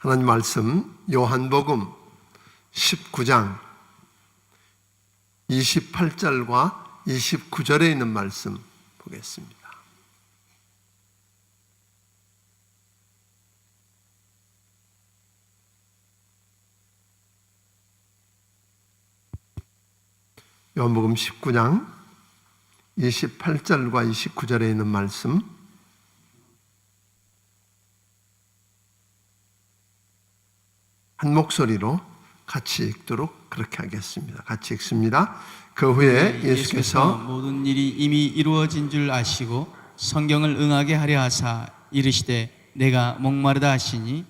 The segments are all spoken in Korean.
하나님 말씀 요한복음 19장 28절과 29절에 있는 말씀 보겠습니다. 요한복음 19장 28절과 29절에 있는 말씀, 한 목소리로 같이 읽도록 그렇게 하겠습니다. 같이 읽습니다. 그 후에 예수께서 모든 일이 이미 이루어진 줄 아시고 성경을 응하게 하려 하사 이르시되 내가 목마르다 하시니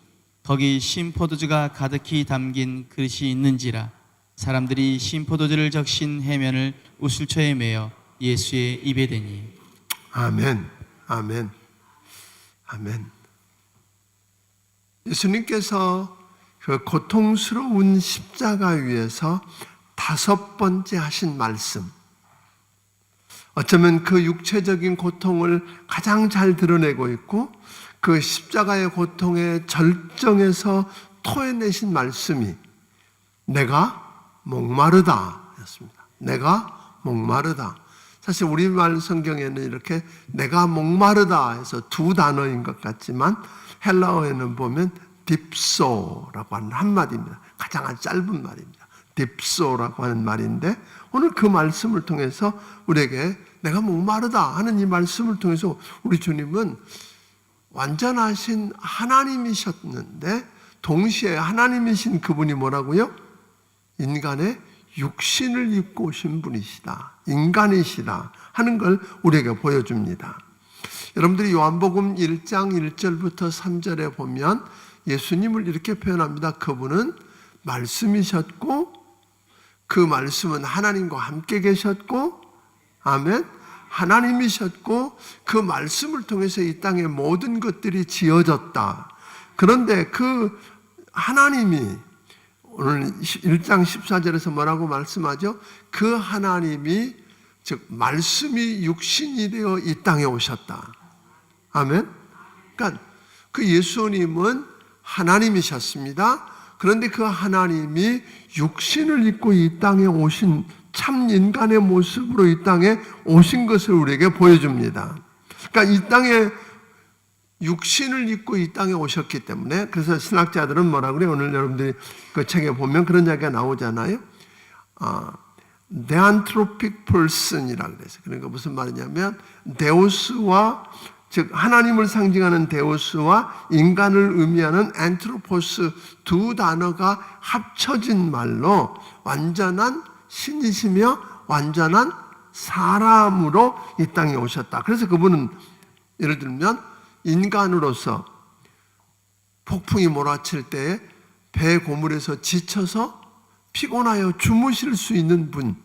거기 신포도주가 가득히 담긴 그릇이 있는지라. 사람들이 신포도주를 적신 해면을 우슬초에 매어 예수의 입에 대니. 아멘, 아멘, 아멘. 예수님께서 그 고통스러운 십자가 위에서 5번째 하신 말씀, 어쩌면 그 육체적인 고통을 가장 잘 드러내고 있고 그 십자가의 고통의 절정에서 토해내신 말씀이 내가 목마르다 였습니다. 내가 목마르다. 사실 우리말 성경에는 이렇게 내가 목마르다 해서 2단어인 것 같지만 헬라어에는 보면 딥소라고 하는 한마디입니다. 가장 짧은 말입니다. 딥소라고 하는 말인데, 오늘 그 말씀을 통해서 우리에게 내가 목마르다 하는 이 말씀을 통해서 우리 주님은 완전하신 하나님이셨는데 동시에 하나님이신 그분이 뭐라고요? 인간의 육신을 입고 오신 분이시다, 인간이시다 하는 걸 우리에게 보여줍니다. 여러분들이 요한복음 1장 1절부터 3절에 보면 예수님을 이렇게 표현합니다. 그분은 말씀이셨고 그 말씀은 하나님과 함께 계셨고, 아멘, 하나님이셨고 그 말씀을 통해서 이 땅의 모든 것들이 지어졌다. 그런데 그 하나님이 오늘 1장 14절에서 뭐라고 말씀하죠? 그 하나님이, 즉 말씀이 육신이 되어 이 땅에 오셨다. 아멘. 그러니까 그 예수님은 하나님이셨습니다. 그런데 그 하나님이 육신을 입고 이 땅에 오신 참 인간의 모습으로 이 땅에 오신 것을 우리에게 보여줍니다. 그러니까 이 땅에 육신을 입고 이 땅에 오셨기 때문에, 그래서 신학자들은 뭐라 그래요? 오늘 여러분들이 그 책에 보면 그런 이야기가 나오잖아요. Theanthropic person이라고 그래서, 그러니까 무슨 말이냐면 데우스와, 즉 하나님을 상징하는 데우스와 인간을 의미하는 안트로포스 2단어가 합쳐진 말로 완전한 신이시며 완전한 사람으로 이 땅에 오셨다. 그래서 그분은 예를 들면 인간으로서 폭풍이 몰아칠 때에 배 고물에서 지쳐서 피곤하여 주무실 수 있는 분,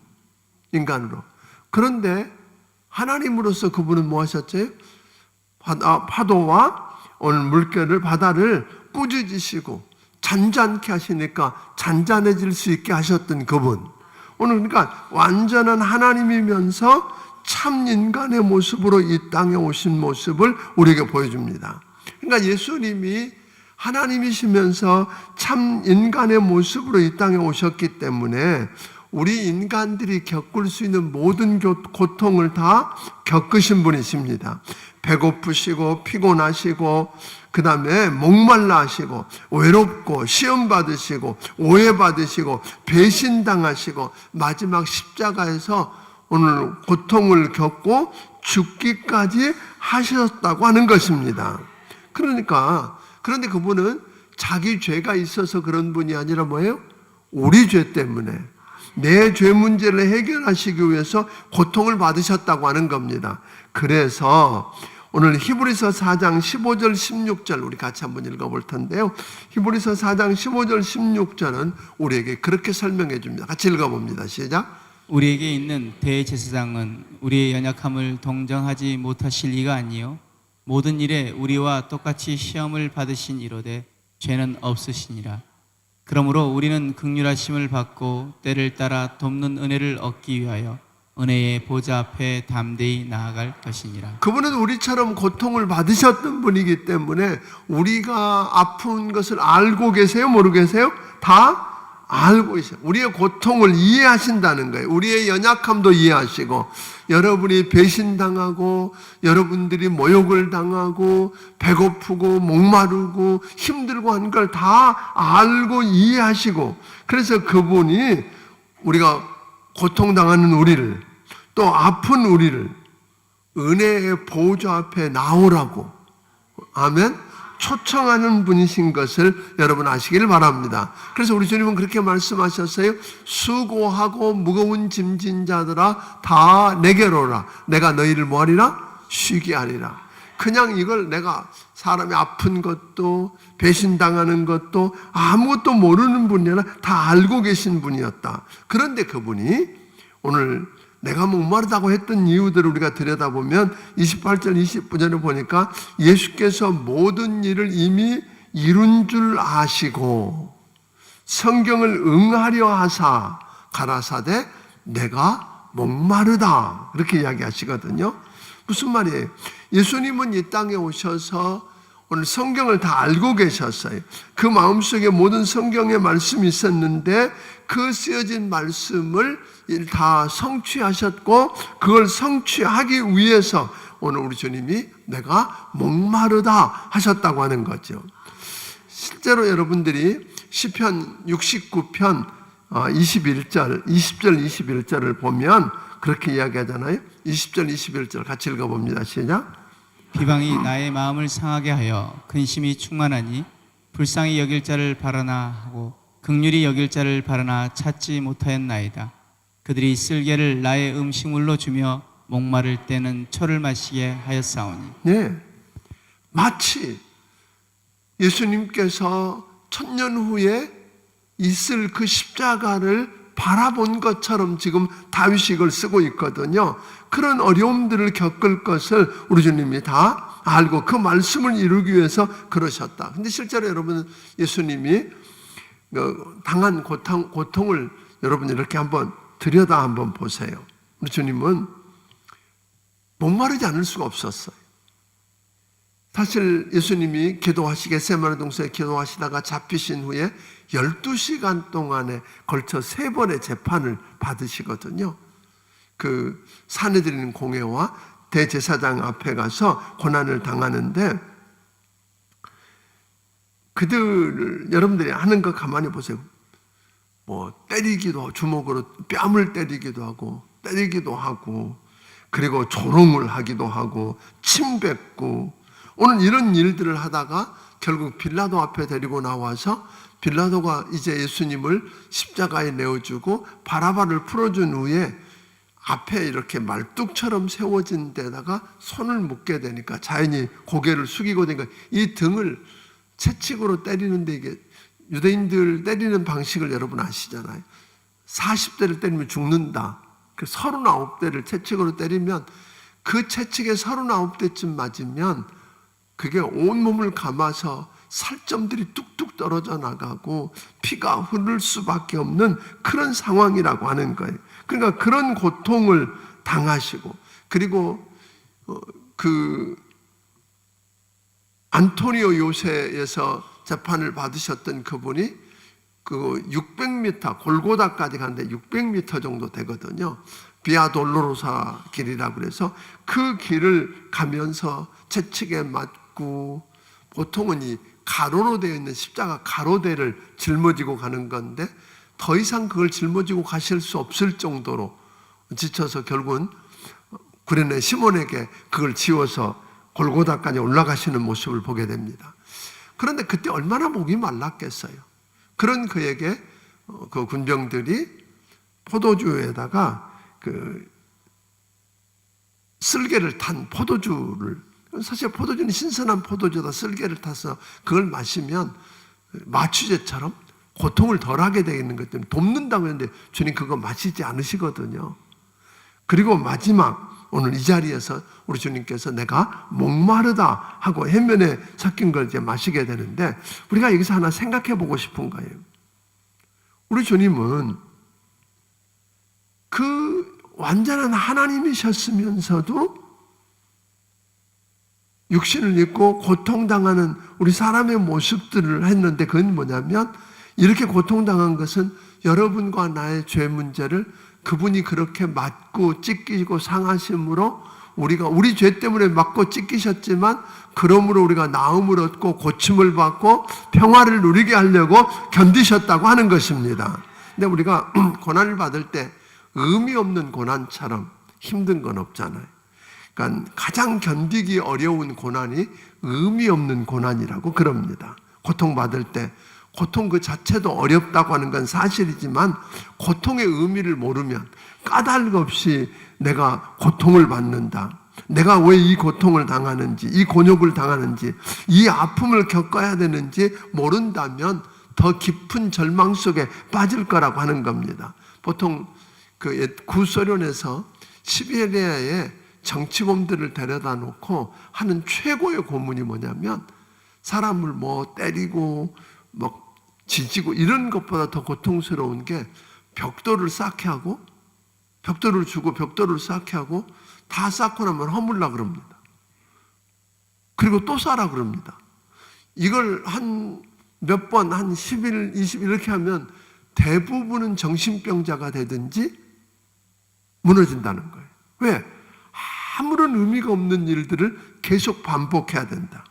인간으로. 그런데 하나님으로서 그분은 뭐 하셨죠? 파도와 오늘 물결을, 바다를 꾸짖으시고 잔잔케 하시니까 잔잔해질 수 있게 하셨던 그분. 오늘 그러니까 완전한 하나님이면서 참 인간의 모습으로 이 땅에 오신 모습을 우리에게 보여줍니다. 그러니까 예수님이 하나님이시면서 참 인간의 모습으로 이 땅에 오셨기 때문에 우리 인간들이 겪을 수 있는 모든 고통을 다 겪으신 분이십니다. 배고프시고 피곤하시고 그 다음에 목말라 하시고 외롭고 시험받으시고 오해받으시고 배신당하시고 마지막 십자가에서 오늘 고통을 겪고 죽기까지 하셨다고 하는 것입니다. 그런데 그분은 자기 죄가 있어서 그런 분이 아니라 뭐예요? 우리 죄 때문에 내 죄 문제를 해결하시기 위해서 고통을 받으셨다고 하는 겁니다. 그래서 오늘 히브리서 4장 15절 16절 우리 같이 한번 읽어볼 텐데요. 히브리서 4장 15절 16절은 우리에게 그렇게 설명해 줍니다. 같이 읽어봅니다. 시작. 우리에게 있는 대제사장은 우리의 연약함을 동정하지 못하실 이가 아니요 모든 일에 우리와 똑같이 시험을 받으신 이로되 죄는 없으시니라. 그러므로 우리는 긍휼하심을 받고 때를 따라 돕는 은혜를 얻기 위하여 은혜의 보좌 앞에 담대히 나아갈 것이니라. 그분은 우리처럼 고통을 받으셨던 분이기 때문에 우리가 아픈 것을 알고 계세요? 모르고 계세요? 다 알고 계세요. 우리의 고통을 이해하신다는 거예요. 우리의 연약함도 이해하시고, 여러분이 배신당하고 여러분들이 모욕을 당하고 배고프고 목마르고 힘들고 하는 걸 다 알고 이해하시고, 그래서 그분이 우리가 고통당하는 우리를, 또 아픈 우리를 은혜의 보좌 앞에 나오라고, 아멘, 초청하는 분이신 것을 여러분 아시길 바랍니다. 그래서 우리 주님은 그렇게 말씀하셨어요. 수고하고 무거운 짐진 자들아 다 내게로 오라. 내가 너희를 뭐하리라? 쉬게 하리라. 그냥 이걸 내가 사람이 아픈 것도 배신당하는 것도 아무것도 모르는 분이 아니라 다 알고 계신 분이었다. 그런데 그분이 오늘 내가 목마르다고 했던 이유들을 우리가 들여다보면 28절 29절을 보니까 예수께서 모든 일을 이미 이룬 줄 아시고 성경을 응하려 하사 가라사대 내가 목마르다, 그렇게 이야기하시거든요. 무슨 말이에요? 예수님은 이 땅에 오셔서 오늘 성경을 다 알고 계셨어요. 그 마음속에 모든 성경의 말씀이 있었는데 그 쓰여진 말씀을 다 성취하셨고, 그걸 성취하기 위해서 오늘 우리 주님이 내가 목마르다 하셨다고 하는 거죠. 실제로 여러분들이 시편 69편 21절, 20절 21절을 보면 그렇게 이야기하잖아요. 20절 21절 같이 읽어봅니다. 시작. 비방이 나의 마음을 상하게 하여 근심이 충만하니 불쌍히 여길 자를 바라나 하고 긍휼히 여길 자를 바라나 찾지 못하였나이다. 그들이 쓸개를 나의 음식물로 주며 목마를 때는 초를 마시게 하였사오니. 네, 마치 예수님께서 천년 후에 있을 그 십자가를 바라본 것처럼 지금 다윗이 이걸 쓰고 있거든요. 그런 어려움들을 겪을 것을 우리 주님이 다 알고 그 말씀을 이루기 위해서 그러셨다. 근데 실제로 여러분, 예수님이 당한 고통을 여러분 이렇게 한번 들여다 한번 보세요. 우리 주님은 목마르지 않을 수가 없었어요. 사실 예수님이 기도하시게 겟세마네 동산에 기도하시다가 잡히신 후에 12시간 동안에 걸쳐 3번의 재판을 받으시거든요. 그 사내들인 공회와 대제사장 앞에 가서 고난을 당하는데, 그들을 여러분들이 하는 거 가만히 보세요. 뭐 때리기도, 주먹으로 뺨을 때리기도 하고 때리기도 하고, 그리고 조롱을 하기도 하고 침 뱉고, 오늘 이런 일들을 하다가 결국 빌라도 앞에 데리고 나와서 빌라도가 이제 예수님을 십자가에 내어주고 바라바를 풀어준 후에 앞에 이렇게 말뚝처럼 세워진 데다가 손을 묶게 되니까 자연히 고개를 숙이고 되니까 이 등을 채찍으로 때리는데, 이게 유대인들 때리는 방식을 여러분 아시잖아요. 40대를 때리면 죽는다. 39대를 채찍으로 때리면 그 채찍에 39대쯤 맞으면 그게 온몸을 감아서 살점들이 뚝뚝 떨어져 나가고 피가 흐를 수밖에 없는 그런 상황이라고 하는 거예요. 그러니까 그런 고통을 당하시고, 그리고 그 안토니오 요새에서 재판을 받으셨던 그분이 그 600m 골고다까지 가는데 600m 정도 되거든요. 비아 돌로로사 길이라고 그래서 그 길을 가면서 채찍에 맞고, 보통은 이 가로로 되어 있는 십자가 가로대를 짊어지고 가는 건데 더 이상 그걸 짊어지고 가실 수 없을 정도로 지쳐서 결국은 구레네 시몬에게 그걸 지워서 골고다까지 올라가시는 모습을 보게 됩니다. 그런데 그때 얼마나 목이 말랐겠어요. 그런 그에게 그 군병들이 포도주에다가 그 쓸개를 탄 포도주를, 사실 포도주는 신선한 포도주다 쓸개를 타서 그걸 마시면 마취제처럼 고통을 덜하게 되어 있는 것 때문에 돕는다고 했는데 주님 그거 마시지 않으시거든요. 그리고 마지막 오늘 이 자리에서 우리 주님께서 내가 목마르다 하고 해면에 섞인 걸 이제 마시게 되는데, 우리가 여기서 하나 생각해 보고 싶은 거예요. 우리 주님은 그 완전한 하나님이셨으면서도 육신을 입고 고통당하는 우리 사람의 모습들을 했는데, 그건 뭐냐면 이렇게 고통당한 것은 여러분과 나의 죄 문제를 그분이 그렇게 맞고 찢기고 상하심으로 우리가 우리 죄 때문에 맞고 찢기셨지만 그러므로 우리가 나음을 얻고 고침을 받고 평화를 누리게 하려고 견디셨다고 하는 것입니다. 근데 우리가 고난을 받을 때 의미 없는 고난처럼 힘든 건 없잖아요. 그러니까 가장 견디기 어려운 고난이 의미 없는 고난이라고 그럽니다. 고통받을 때 고통 그 자체도 어렵다고 하는 건 사실이지만 고통의 의미를 모르면 까닭 없이 내가 고통을 받는다, 내가 왜 이 고통을 당하는지, 이 곤욕을 당하는지, 이 아픔을 겪어야 되는지 모른다면 더 깊은 절망 속에 빠질 거라고 하는 겁니다. 보통 그 구소련에서 시베리아에 정치범들을 데려다 놓고 하는 최고의 고문이 뭐냐면 사람을 뭐 때리고 뭐 지지고 이런 것보다 더 고통스러운 게 벽돌을 쌓게 하고, 벽돌을 주고 벽돌을 쌓게 하고 다 쌓고 나면 허물라 그럽니다. 그리고 또 쌓으라 그럽니다. 이걸 한 몇 번, 한 10일, 20일 이렇게 하면 대부분은 정신병자가 되든지 무너진다는 거예요. 왜? 아무런 의미가 없는 일들을 계속 반복해야 된다.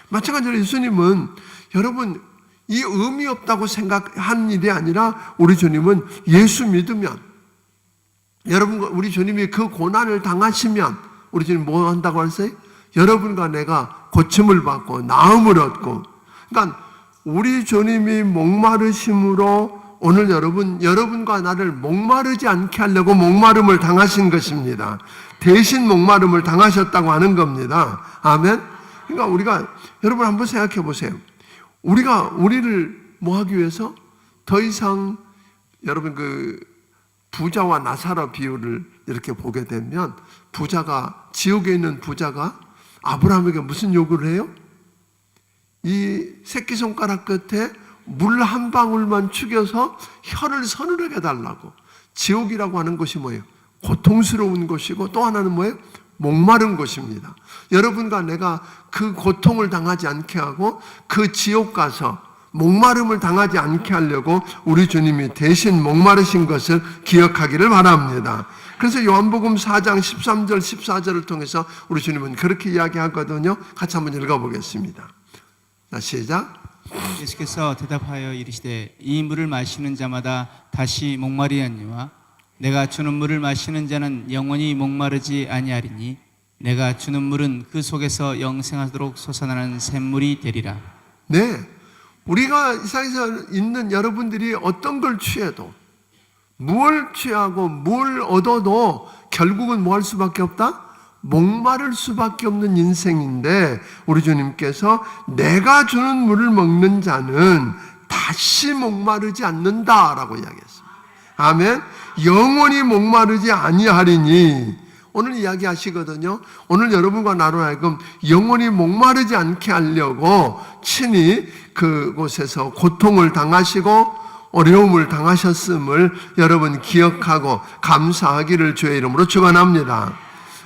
마찬가지로 예수님은 여러분 이 의미 없다고 생각한 일이 아니라 우리 주님은 예수 믿으면, 여러분과 우리 주님이 그 고난을 당하시면 우리 주님 뭐 한다고 하셨어요? 여러분과 내가 고침을 받고 나음을 얻고. 그러니까 우리 주님이 목마르심으로 오늘 여러분과 나를 목마르지 않게 하려고 목마름을 당하신 것입니다. 대신 목마름을 당하셨다고 하는 겁니다. 아멘. 그러니까 우리가 여러분 한번 생각해 보세요. 우리를 뭐 하기 위해서 더 이상 여러분 그 부자와 나사로 비유를 이렇게 보게 되면 지옥에 있는 부자가 아브라함에게 무슨 요구를 해요? 이 새끼손가락 끝에 물 한 방울만 축여서 혀를 서늘하게 달라고. 지옥이라고 하는 것이 뭐예요? 고통스러운 것이고 또 하나는 뭐예요? 목마른 것입니다. 여러분과 내가 그 고통을 당하지 않게 하고 그 지옥 가서 목마름을 당하지 않게 하려고 우리 주님이 대신 목마르신 것을 기억하기를 바랍니다. 그래서 요한복음 4장 13절 14절을 통해서 우리 주님은 그렇게 이야기하거든요. 같이 한번 읽어보겠습니다. 자, 시작. 예수께서 대답하여 이르시되 이 물을 마시는 자마다 다시 목마리하니와 내가 주는 물을 마시는 자는 영원히 목마르지 아니하리니 내가 주는 물은 그 속에서 영생하도록 솟아나는 샘물이 되리라. 네, 우리가 이 세상에서 있는 여러분들이 어떤 걸 취해도, 뭘 취하고 뭘 얻어도 결국은 뭐 할 수밖에 없다? 목마를 수밖에 없는 인생인데 우리 주님께서 내가 주는 물을 먹는 자는 다시 목마르지 않는다라고 이야기했습니다. 아멘. 영원히 목마르지 아니하리니, 오늘 이야기하시거든요. 오늘 여러분과 나로 하여금 영원히 목마르지 않게 하려고 친히 그곳에서 고통을 당하시고 어려움을 당하셨음을 여러분 기억하고 감사하기를 주의 이름으로 축원합니다.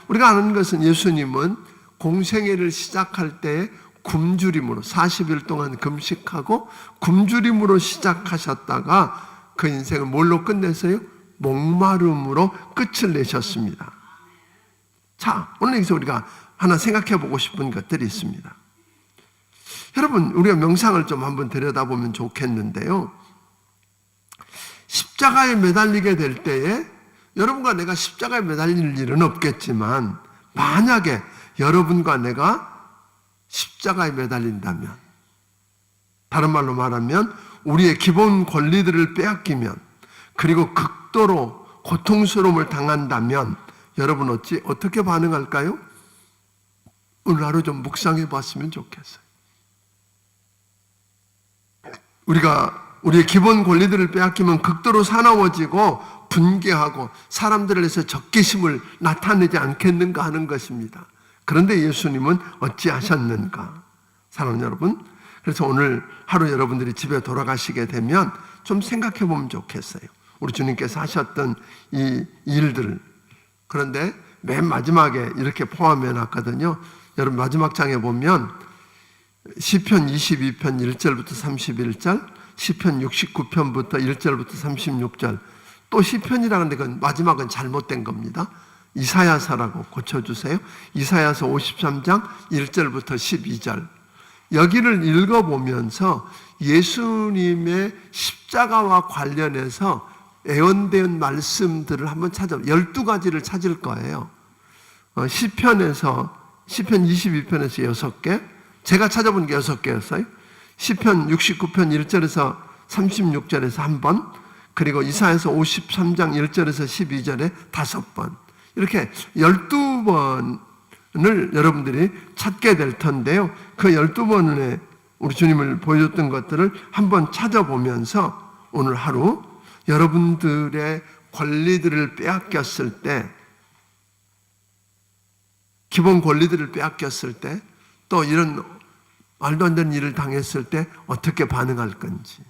우리가 아는 것은 예수님은 공생애를 시작할 때 굶주림으로 40일 동안 금식하고 굶주림으로 시작하셨다가 그 인생을 뭘로 끝냈어요? 목마름으로 끝을 내셨습니다. 자, 오늘 여기서 우리가 하나 생각해 보고 싶은 것들이 있습니다. 여러분, 우리가 명상을 좀 한번 들여다보면 좋겠는데요. 십자가에 매달리게 될 때에 여러분과 내가 십자가에 매달릴 일은 없겠지만 만약에 여러분과 내가 십자가에 매달린다면, 다른 말로 말하면 우리의 기본 권리들을 빼앗기면, 그리고 극도로 고통스러움을 당한다면 여러분 어떻게 반응할까요? 오늘 하루 좀 묵상해 봤으면 좋겠어요. 우리의 기본 권리들을 빼앗기면 극도로 사나워지고 분개하고 사람들을 해서 적개심을 나타내지 않겠는가 하는 것입니다. 그런데 예수님은 어찌하셨는가? 사랑하는 여러분, 그래서 오늘 하루 여러분들이 집에 돌아가시게 되면 좀 생각해 보면 좋겠어요. 우리 주님께서 하셨던 이 일들을, 그런데 맨 마지막에 이렇게 포함해 놨거든요. 여러분 마지막 장에 보면 시편 22편 1절부터 31절, 시편 69편부터 1절부터 36절, 또 시편이라는데 그건 마지막은 잘못된 겁니다. 이사야서라고 고쳐주세요. 이사야서 53장 1절부터 12절. 여기를 읽어보면서 예수님의 십자가와 관련해서 애원된 말씀들을 한번 찾아 12가지를 찾을 거예요. 시편에서 시편 22편에서 6개, 제가 찾아본 게 6개였어요. 시편 69편 1절에서 36절에서 한 번, 그리고 이사야서 53장 1절에서 12절에 5번. 이렇게 12번을 여러분들이 찾게 될 텐데요. 그 12번에 우리 주님을 보여줬던 것들을 한번 찾아보면서 오늘 하루 여러분들의 권리들을 빼앗겼을 때, 기본 권리들을 빼앗겼을 때, 또 이런 말도 안 되는 일을 당했을 때 어떻게 반응할 건지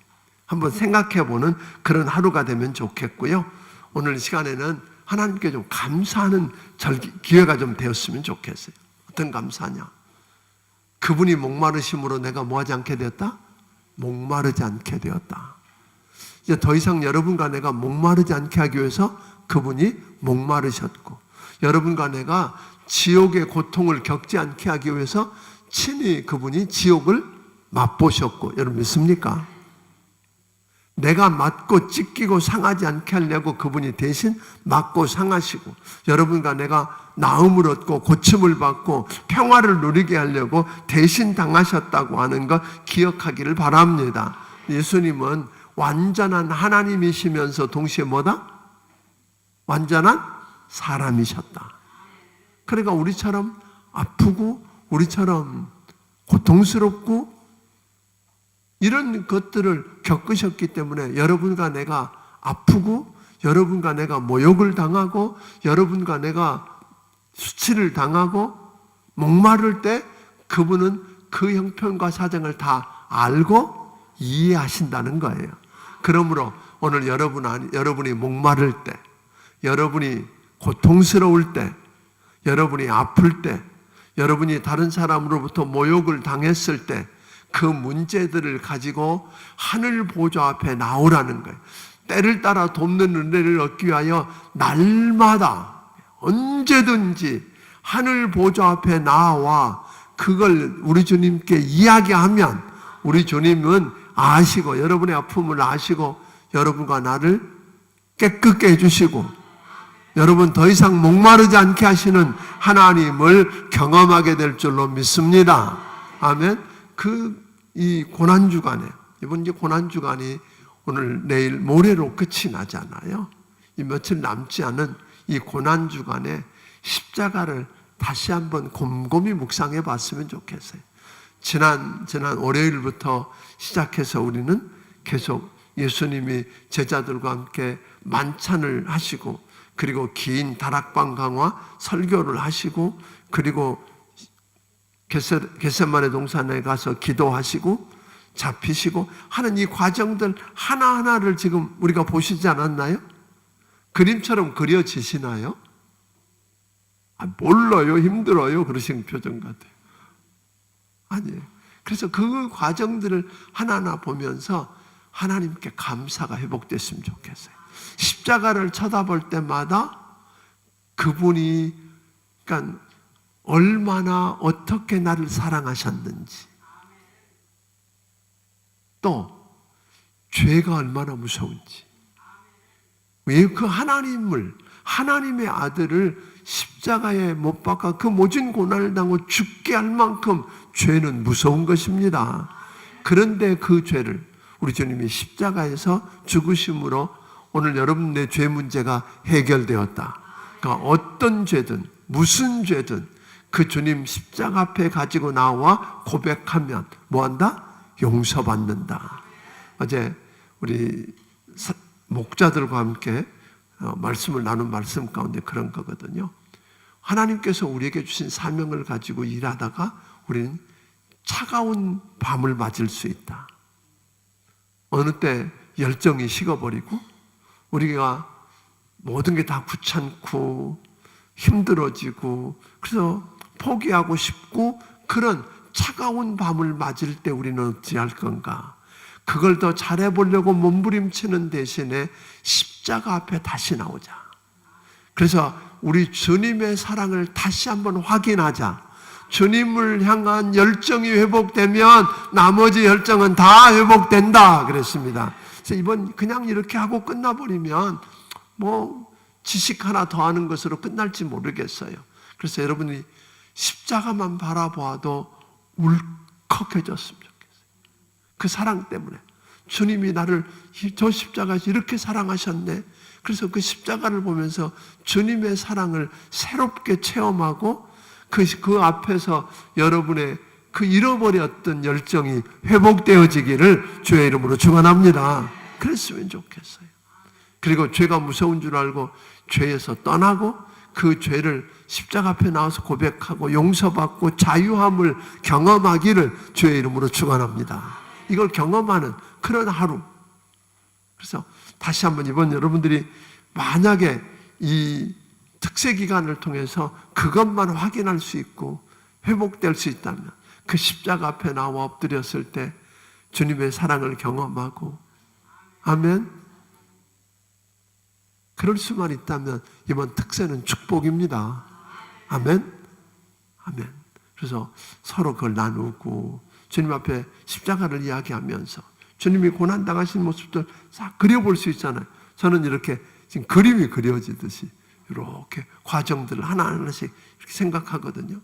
한번 생각해보는 그런 하루가 되면 좋겠고요. 오늘 시간에는 하나님께 좀 감사하는 기회가 좀 되었으면 좋겠어요. 어떤 감사냐? 그분이 목마르심으로 내가 뭐하지 않게 되었다? 목마르지 않게 되었다. 이제 더 이상 여러분과 내가 목마르지 않게 하기 위해서 그분이 목마르셨고, 여러분과 내가 지옥의 고통을 겪지 않게 하기 위해서 친히 그분이 지옥을 맛보셨고, 여러분 믿습니까? 내가 맞고 찢기고 상하지 않게 하려고 그분이 대신 맞고 상하시고, 여러분과 내가 나음을 얻고 고침을 받고 평화를 누리게 하려고 대신 당하셨다고 하는 것 기억하기를 바랍니다. 예수님은 완전한 하나님이시면서 동시에 뭐다? 완전한 사람이셨다. 그러니까 우리처럼 아프고 우리처럼 고통스럽고 이런 것들을 겪으셨기 때문에 여러분과 내가 아프고 여러분과 내가 모욕을 당하고 여러분과 내가 수치를 당하고 목마를 때 그분은 그 형편과 사정을 다 알고 이해하신다는 거예요. 그러므로 오늘 여러분이 목마를 때, 여러분이 고통스러울 때, 여러분이 아플 때, 여러분이 다른 사람으로부터 모욕을 당했을 때 그 문제들을 가지고 하늘 보좌 앞에 나오라는 거예요. 때를 따라 돕는 은혜를 얻기 위하여 날마다 언제든지 하늘 보좌 앞에 나와 그걸 우리 주님께 이야기하면 우리 주님은 아시고 여러분의 아픔을 아시고 여러분과 나를 깨끗게 해주시고 여러분 더 이상 목마르지 않게 하시는 하나님을 경험하게 될 줄로 믿습니다. 아멘. 이 고난주간에, 이번 이제 고난주간이 오늘 내일 모레로 끝이 나잖아요. 이 며칠 남지 않은 이 고난주간에 십자가를 다시 한번 곰곰이 묵상해 봤으면 좋겠어요. 지난 월요일부터 시작해서 우리는 계속 예수님이 제자들과 함께 만찬을 하시고 그리고 긴 다락방 강화 설교를 하시고 그리고 겟세마네 동산에 가서 기도하시고 잡히시고 하는 이 과정들 하나하나를 지금 우리가 보시지 않았나요? 그림처럼 그려지시나요? 몰라요, 힘들어요 그러신 표정 같아요. 아니에요. 그래서 그 과정들을 하나하나 보면서 하나님께 감사가 회복됐으면 좋겠어요. 십자가를 쳐다볼 때마다 그분이 그러니까 얼마나 어떻게 나를 사랑하셨는지 또 죄가 얼마나 무서운지 왜 그 하나님의 아들을 십자가에 못 박아 그 모진 고난을 당하고 죽게 할 만큼 죄는 무서운 것입니다. 그런데 그 죄를 우리 주님이 십자가에서 죽으심으로 오늘 여러분의 죄 문제가 해결되었다. 그러니까 어떤 죄든 무슨 죄든 그 주님 십자가 앞에 가지고 나와 고백하면 뭐한다? 용서받는다. 어제 우리 목자들과 함께 말씀을 나눈 말씀 가운데 그런 거거든요. 하나님께서 우리에게 주신 사명을 가지고 일하다가 우리는 차가운 밤을 맞을 수 있다. 어느 때 열정이 식어버리고 우리가 모든 게 다 귀찮고 힘들어지고 그래서 포기하고 싶고 그런 차가운 밤을 맞을 때 우리는 어찌할 건가? 그걸 더 잘해보려고 몸부림치는 대신에 십자가 앞에 다시 나오자. 그래서 우리 주님의 사랑을 다시 한번 확인하자. 주님을 향한 열정이 회복되면 나머지 열정은 다 회복된다 그랬습니다. 그래서 이번 그냥 이렇게 하고 끝나버리면 뭐 지식 하나 더 하는 것으로 끝날지 모르겠어요. 그래서 여러분이 십자가만 바라보아도 울컥해졌으면 좋겠어요. 그 사랑 때문에 주님이 나를 저 십자가에서 이렇게 사랑하셨네. 그래서 그 십자가를 보면서 주님의 사랑을 새롭게 체험하고 그 앞에서 여러분의 그 잃어버렸던 열정이 회복되어지기를 주의 이름으로 축원합니다. 그랬으면 좋겠어요. 그리고 죄가 무서운 줄 알고 죄에서 떠나고 그 죄를 십자가 앞에 나와서 고백하고 용서받고 자유함을 경험하기를 주의 이름으로 축원합니다. 이걸 경험하는 그런 하루. 그래서 다시 한번 이번 여러분들이 만약에 이 특세 기간을 통해서 그것만 확인할 수 있고 회복될 수 있다면 그 십자가 앞에 나와 엎드렸을 때 주님의 사랑을 경험하고 아멘. 그럴 수만 있다면 이번 특세는 축복입니다. 아멘. 아멘. 그래서 서로 그걸 나누고 주님 앞에 십자가를 이야기하면서 주님이 고난당하신 모습들 싹 그려볼 수 있잖아요. 저는 이렇게 지금 그림이 그려지듯이 이렇게 과정들을 하나하나씩 이렇게 생각하거든요.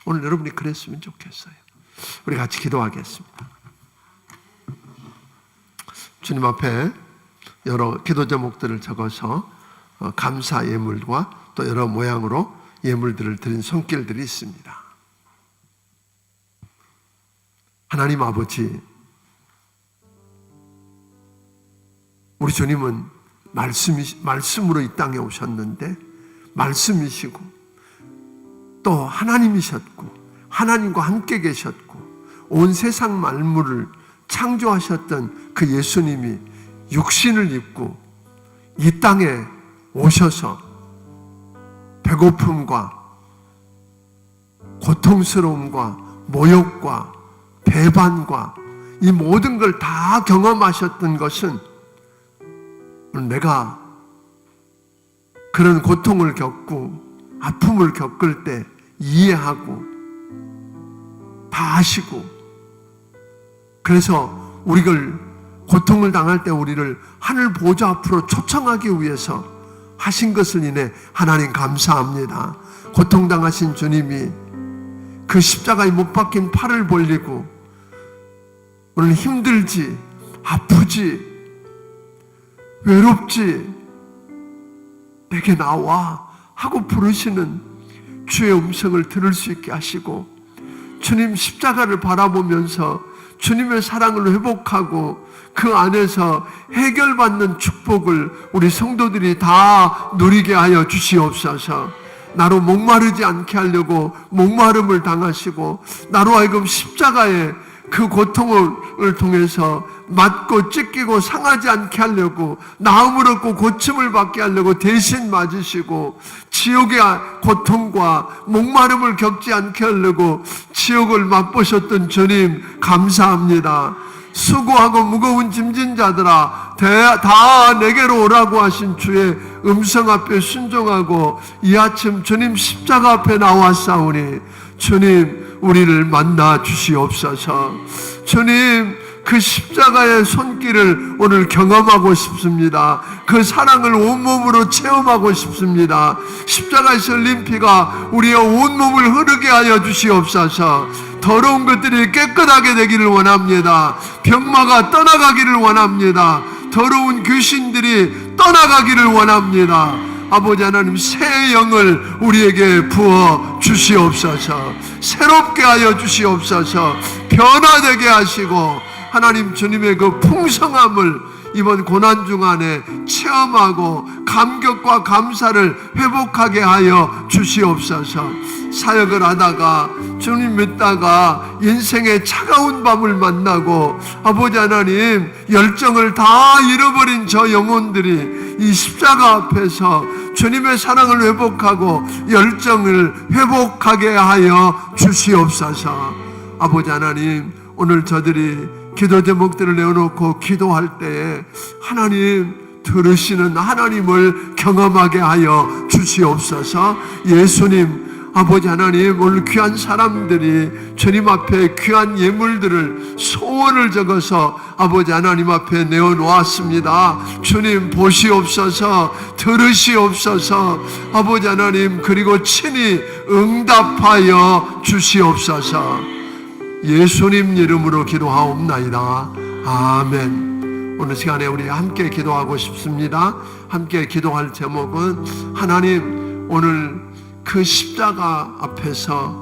오늘 여러분이 그랬으면 좋겠어요. 우리 같이 기도하겠습니다. 주님 앞에 여러 기도 제목들을 적어서 감사 예물과 또 여러 모양으로 예물들을 드린 손길들이 있습니다. 하나님 아버지, 우리 주님은 말씀으로 이 땅에 오셨는데 말씀이시고 또 하나님이셨고 하나님과 함께 계셨고 온 세상 만물을 창조하셨던 그 예수님이 육신을 입고 이 땅에 오셔서 배고픔과 고통스러움과 모욕과 배반과 이 모든 걸 다 경험하셨던 것은 내가 그런 고통을 겪고 아픔을 겪을 때 이해하고 다 아시고 그래서 우리를 고통을 당할 때 우리를 하늘 보좌 앞으로 초청하기 위해서 하신 것을 인해 하나님 감사합니다. 고통당하신 주님이 그 십자가에 못 박힌 팔을 벌리고 오늘 힘들지 아프지 외롭지 내게 나와 하고 부르시는 주의 음성을 들을 수 있게 하시고 주님 십자가를 바라보면서 주님의 사랑을 회복하고 그 안에서 해결받는 축복을 우리 성도들이 다 누리게 하여 주시옵소서. 나로 목마르지 않게 하려고 목마름을 당하시고 나로 하여금 십자가에 그 고통을 통해서 맞고 찢기고 상하지 않게 하려고 나음을 얻고 고침을 받게 하려고 대신 맞으시고 지옥의 고통과 목마름을 겪지 않게 하려고 지옥을 맛보셨던 주님 감사합니다. 수고하고 무거운 짐진 자들아 다 내게로 오라고 하신 주의 음성 앞에 순종하고 이 아침 주님 십자가 앞에 나왔사오니 주님 우리를 만나 주시옵소서. 주님 그 십자가의 손길을 오늘 경험하고 싶습니다. 그 사랑을 온몸으로 체험하고 싶습니다. 십자가에서 흘린 피가 우리의 온몸을 흐르게 하여 주시옵소서. 더러운 것들이 깨끗하게 되기를 원합니다. 병마가 떠나가기를 원합니다. 더러운 귀신들이 떠나가기를 원합니다. 아버지 하나님 새 영을 우리에게 부어 주시옵소서. 새롭게 하여 주시옵소서. 변화되게 하시고 하나님 주님의 그 풍성함을 이번 고난 중간에 체험하고 감격과 감사를 회복하게 하여 주시옵소서. 사역을 하다가 주님 믿다가 인생의 차가운 밤을 만나고 아버지 하나님 열정을 다 잃어버린 저 영혼들이 이 십자가 앞에서 주님의 사랑을 회복하고 열정을 회복하게 하여 주시옵소서. 아버지 하나님, 오늘 저들이 기도 제목들을 내어놓고 기도할 때에 하나님 들으시는 하나님을 경험하게 하여 주시옵소서. 예수님, 아버지 하나님, 오늘 귀한 사람들이 주님 앞에 귀한 예물들을 소원을 적어서 아버지 하나님 앞에 내어놓았습니다. 주님 보시옵소서, 들으시옵소서. 아버지 하나님, 그리고 친히 응답하여 주시옵소서. 예수님 이름으로 기도하옵나이다. 아멘. 오늘 시간에 우리 함께 기도하고 싶습니다. 함께 기도할 제목은 하나님, 오늘 그 십자가 앞에서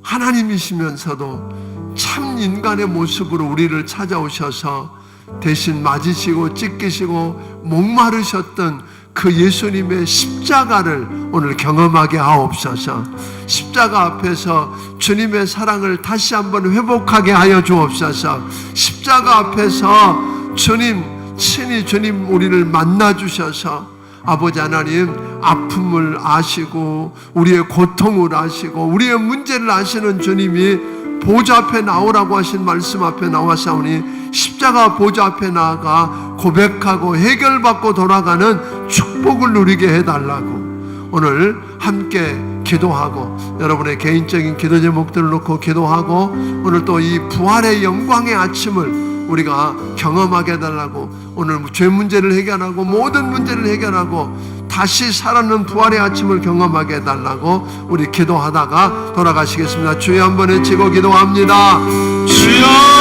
하나님이시면서도 참 인간의 모습으로 우리를 찾아오셔서 대신 맞으시고 찢기시고 목마르셨던 그 예수님의 십자가를 오늘 경험하게 하옵소서. 십자가 앞에서 주님의 사랑을 다시 한번 회복하게 하여 주옵소서. 십자가 앞에서 주님, 친히 주님 우리를 만나 주셔서 아버지 하나님, 아픔을 아시고 우리의 고통을 아시고 우리의 문제를 아시는 주님이 보좌 앞에 나오라고 하신 말씀 앞에 나와사오니 십자가 보좌 앞에 나아가 고백하고 해결받고 돌아가는 축복을 누리게 해달라고 오늘 함께 기도하고 여러분의 개인적인 기도 제목들을 놓고 기도하고 오늘 또 이 부활의 영광의 아침을 우리가 경험하게 해달라고 오늘 죄 문제를 해결하고 모든 문제를 해결하고 다시 살아나는 부활의 아침을 경험하게 해달라고 우리 기도하다가 돌아가시겠습니다. 주여 한번 외치고 기도합니다. 주여